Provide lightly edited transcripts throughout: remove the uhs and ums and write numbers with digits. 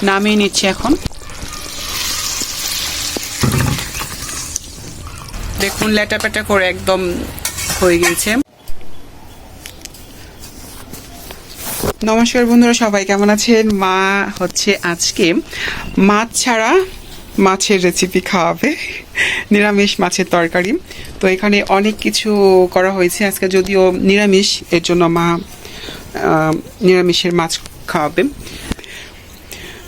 নামিয়ে নিচ্ছি এখন। দেখুন লেটাপেটা করে একদম হয়ে গিয়েছে। নমস্কার বন্ধুরা, সবাই কেমন আছেন? মা হচ্ছে আজকে মাছ ছাড়া মাছের রেসিপি খাওয়াবে, নিরামিষ মাছের তরকারি। তো এখানে অনেক কিছু করা হয়েছে আজকে, যদিও নিরামিষ, এর জন্য মা নিরামিষের মাছ খাওয়াবে।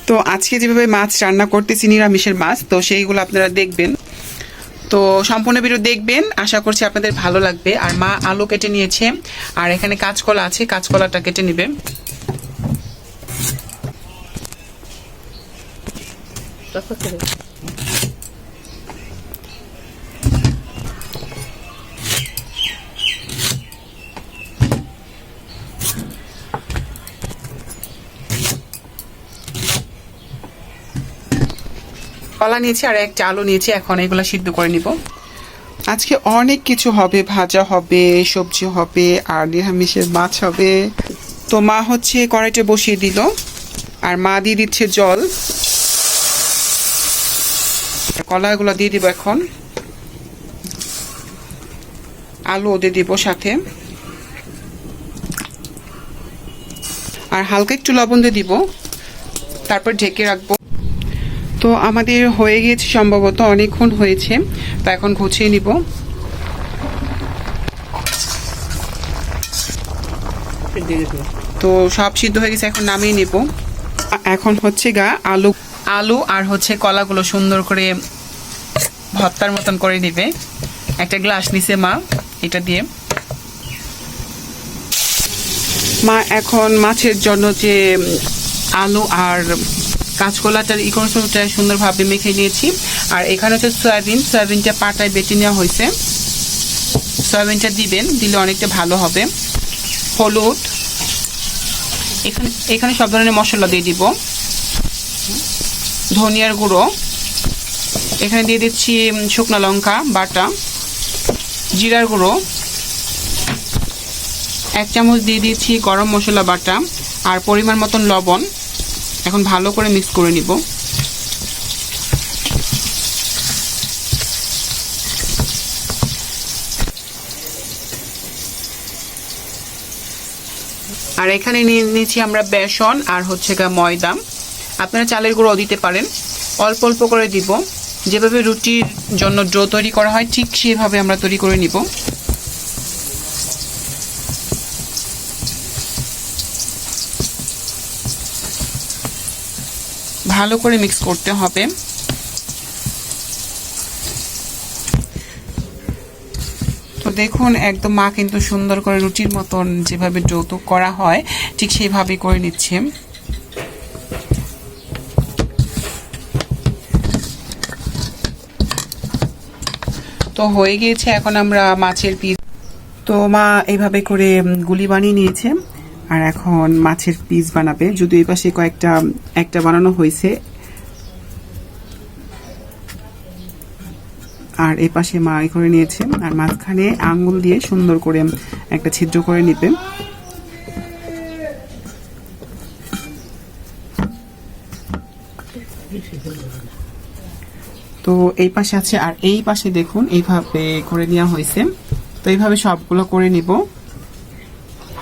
তো আজকে যেভাবে মাছ রান্না করতেছি নিরামিষের মাছ, তো সেইগুলো আপনারা দেখবেন। তো সম্পূর্ণ ভিডিও দেখবেন, আশা করছি আপনাদের ভালো লাগবে। আর মা আলু কেটে নিয়েছে, আর এখানে কাঁচকলা আছে, কাঁচকলাটা কেটে নেবে। কলা নিয়েছি আর একটা আলু নিয়েছি, এখন এগুলো সিদ্ধ করে নিব। আজকে অনেক কিছু হবে, ভাজা হবে, সবজি হবে, আর নিরামিষের মাছ হবে। তো মা হচ্ছে কড়াইটা বসিয়ে দিল, আর মা দিয়ে দিচ্ছে জল। কলাগুলো দিয়ে দিব এখন, আলু দিয়ে দিব সাথে, আর হালকা একটু লবণ দিয়ে দিব, তারপর ঢেকে রাখবো। তো আমাদের হয়ে গিয়েছে, সম্ভবত অনেকক্ষণ হয়েছে। তো এখন গুছিয়ে নিব। তো সব সিদ্ধ হয়ে গেছে, এখন নামিয়ে নিব। এখন হচ্ছে আলু আর হচ্ছে কলাগুলো সুন্দর করে ভর্তার মতন করে নিবে। একটা গ্লাস নিছে মা, এটা দিয়ে মা এখন মাছের জন্য যে আলু আর কাঁচকলাটার ইকোনটা সুন্দরভাবে মেখে নিয়েছি। আর এখানে হচ্ছে সয়াবিনটা পাটায় বেটে নেওয়া হয়েছে। সয়াবিনটা দিবেন, দিলে অনেকটা ভালো হবে। হলুদ, এখানে সব ধরনের মশলা দিয়ে দিব। ধনিয়ার গুঁড়ো, এখানে দিয়ে দিচ্ছি শুকনো লঙ্কা বাটা, জিরার গুঁড়ো 1 চামচ দিয়ে দিচ্ছি, গরম মশলা বাটা, আর পরিমাণ মতন লবণ। এখন ভালো করে মিক্স করে নিব। আর এখানে নিয়ে নিয়েছি আমরা বেসন আর হচ্ছে ময়দা। আপনারা চালের গুঁড়ো দিতে পারেন, অল্প অল্প করে দিব। যেভাবে রুটির জন্য ডো তৈরি করা হয় ঠিক সেভাবে আমরা তৈরি করে নিব। ভালো করে মিক্স করতে হবে। তো দেখুন একদম মা কিন্তু সুন্দর করে রুটির মতন যেভাবে ডো করা হয় ঠিক সেইভাবে করে নিচ্ছে। তো হয়ে গিয়েছে, এখন আমরা মাছের পিস। তো মা এইভাবে করে গুলি বানিয়ে নিয়েছে, আর এখন মাছের পিস বানাবে। যদিও এই পাশে একটা বানানো হয়েছে, আর এই পাশে মা করে নিয়েছে। আর মাঝখানে আঙ্গুল দিয়ে সুন্দর করে একটা ছিদ্র করে নিবে। তো এই পাশে আছে, আর এই পাশে দেখুন এইভাবে করে নেওয়া হয়েছে। তো এইভাবে সবগুলো করে নিব।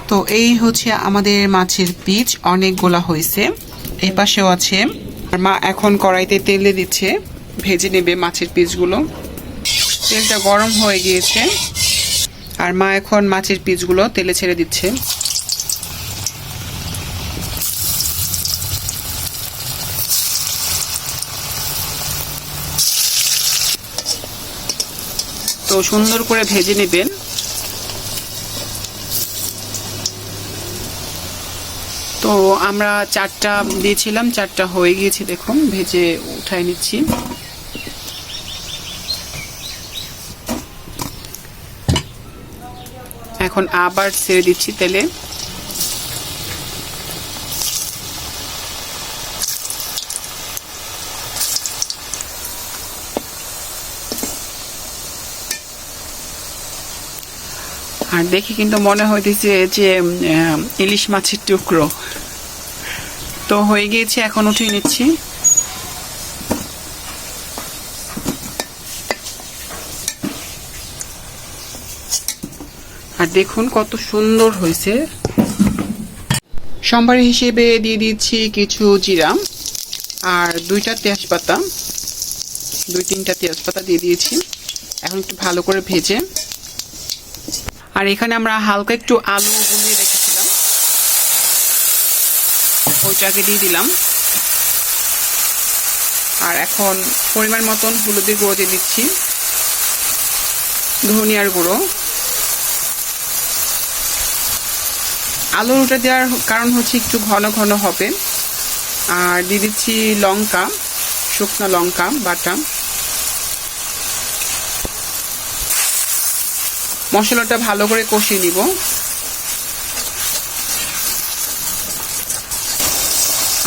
তো এই হচ্ছে আমাদের মাছের পিস, অনেকগুলা হয়েছে। এই পাশেও আছে। আর মা এখন কড়াইতে তেলে দিচ্ছে, ভেজে নেবে মাছের পিসগুলো। তেলটা গরম হয়ে গিয়েছে, আর মা এখন মাছের পিসগুলো তেলে ছেড়ে দিচ্ছে। তো সুন্দর করে ভেজে নেবেন। তো আমরা 4টা দিয়েছিলাম, 4টা হয়ে গিয়েছে, দেখুন ভেজে উঠাই নিচ্ছি। এখন আবার ছেড়ে দিচ্ছি তেলে। আর দেখি কিন্তু মনে হইতেছে যে ইলিশ মাছের টুকরো। তো হয়ে গিয়েছে, এখন উঠিয়ে নিচ্ছি। আর দেখুন কত সুন্দর হয়েছে। সম্বার হিসেবে দিয়ে দিচ্ছি কিছু জিরা আর 2টা তেজপাতা, 2-3টা তেজপাতা দিয়ে দিয়েছি। এখন একটু ভালো করে ভেজে, আর এখানে আমরা হালকা একটু আলু গুলিয়ে রেখেছিলাম, ওইটাকে দিয়ে দিলাম। আর এখন পরিমাণ মতন হলুদের গুঁড়ো দিয়ে দিচ্ছি, ধনিয়ার গুঁড়ো। আলুটা দেওয়ার কারণ হচ্ছে একটু ঘন ঘন হবে। আর দিয়ে দিচ্ছি লঙ্কা, শুকনো লঙ্কা বাটা। মশলাটা ভালো করে কষিয়ে নিব।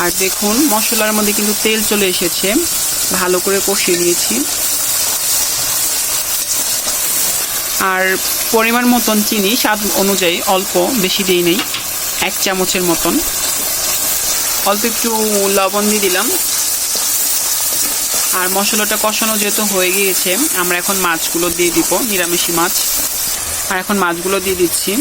আর দেখুন মশলার মধ্যে কিন্তু তেল চলে এসেছে, ভালো করে কষিয়ে নিয়েছি। আর পরিমাণ মতন চিনি স্বাদ অনুযায়ী, অল্প, বেশি দিই নেই, 1 চামচের মতন। অল্প একটু লবণ দিয়ে দিলাম। আর মশলাটা কষানো যেহেতু হয়ে গিয়েছে, আমরা এখন মাছগুলো দিয়ে দিব, নিরামিষি মাছ। আর এখন মাছগুলো দিয়ে দিচ্ছি।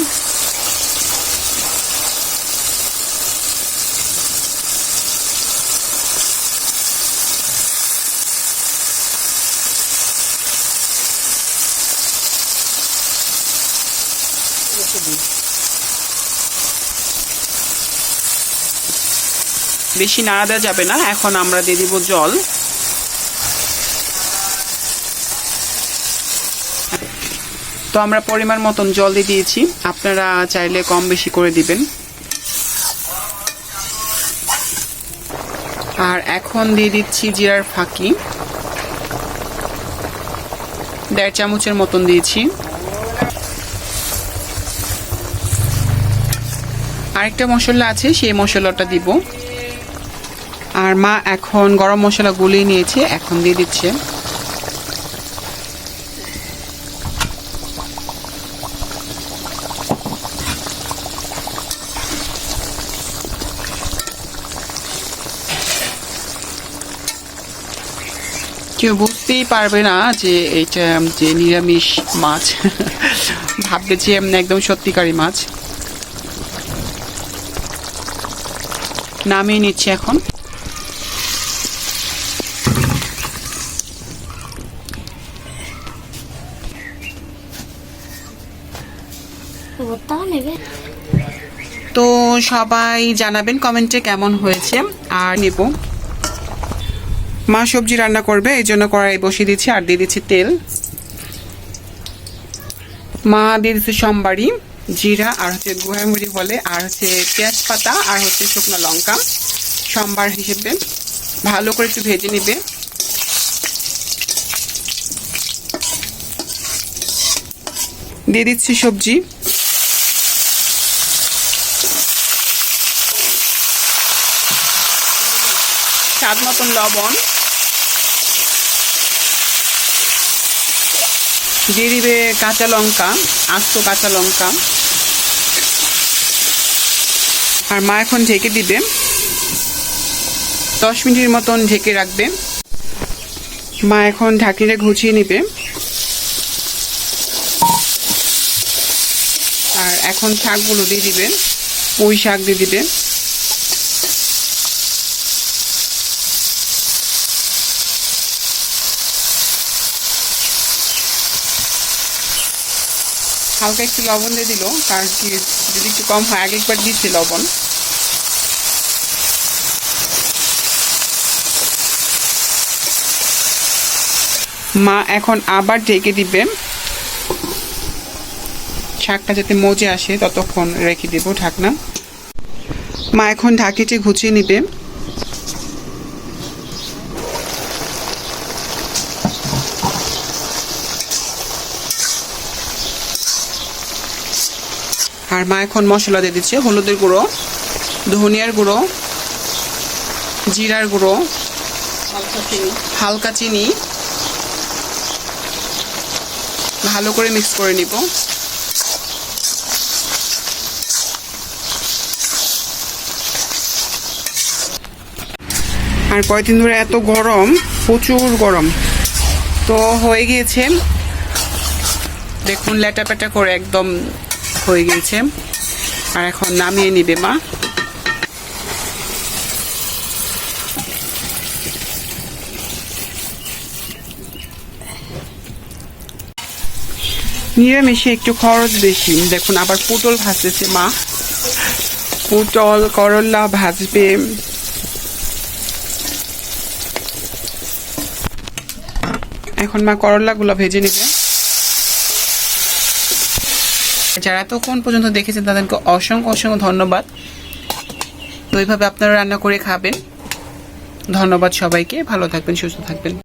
বেশি নাড়া দেওয়া যাবে না। এখন আমরা দিয়ে দিব জল। তো আমরা পরিমাণ মতন জল দিয়ে দিয়েছি, আপনারা চাইলে কম বেশি করে দিবেন। আর এখন দিয়ে দিচ্ছি জিরার ফাঁকি, 1.5 চামচের মতন দিয়েছি। আরেকটা মশলা আছে, সেই মশলাটা দিব। আর মা এখন গরম মশলা গুলিয়ে নিয়েছে, এখন দিয়ে দিচ্ছে। কেউ বুঝতেই পারবে না যে এটা যে নিরামিষ মাছ, ভাববে যে একদম সত্যিকারী মাছ। নামিয়ে নিচ্ছি এখন। তো সবাই জানাবেন কমেন্টে কেমন হয়েছে। আর নেব, মা সবজি রান্না করবে, এই জন্য কড়াই বসিয়ে দিচ্ছি। আর দিয়ে দিচ্ছি তেল। মা দিয়ে দিচ্ছে সম্বারি, জিরা আর হচ্ছে গোয়ামুড়ি বলে, আর হচ্ছে তেজপাতা আর হচ্ছে শুকনো লঙ্কা সম্বার হিসেবে। ভালো করে একটু ভেজে নিবে। দিয়ে দিচ্ছি সবজি। স্বাদ মতন লবণ দিয়ে দিবে, কাঁচা লঙ্কা, আস্ত কাঁচা লঙ্কা। আর মা এখন ঢেকে দিবে, 10 মিনিটের মতন ঢেকে রাখবে। মা এখন ঢাকনিটা ঘুচিয়ে নিবে। আর এখন শাকগুলো দিয়ে দিবে, পুঁই শাক দিয়ে দিবে। হালকা একটু লবণ দিয়ে দিল, কারণ যদি একটু কম হয়, আগে একবার দিচ্ছি লবণ। মা এখন আবার ঢেকে দিবে, শাকটা যাতে মজে আসে ততক্ষণ রেখে দেব ঢাকনা। মা এখন ঢাকিটি ঘুচিয়ে নিবে। আর মা এখন মশলা দিয়ে দিচ্ছে, হলুদের গুঁড়ো, ধনিয়ার গুঁড়ো, জিরার গুঁড়ো, হালকা চিনি। ভালো করে মিক্স করে নিব। আর কয়েকদিন ধরে এত গরম, প্রচুর গরম। তো হয়ে গিয়েছে, দেখুন লেটাপেটা করে একদম হয়ে গিয়েছে। আর এখন নামিয়ে নিবে মা। নিরামিষে একটু খরচ বেশি। দেখুন আবার পটল ভাজতেছে মা, পটল করলা ভাজবে। এখন মা করলাগুলো ভেজে নেবে। যারা তো কোন পর্যন্ত দেখেছেন তাদেরকে অসংখ্য অসংখ্য ধন্যবাদ। তো এইভাবে আপনারা রান্না করে খাবেন। ধন্যবাদ সবাইকে, ভালো থাকবেন, সুস্থ থাকবেন।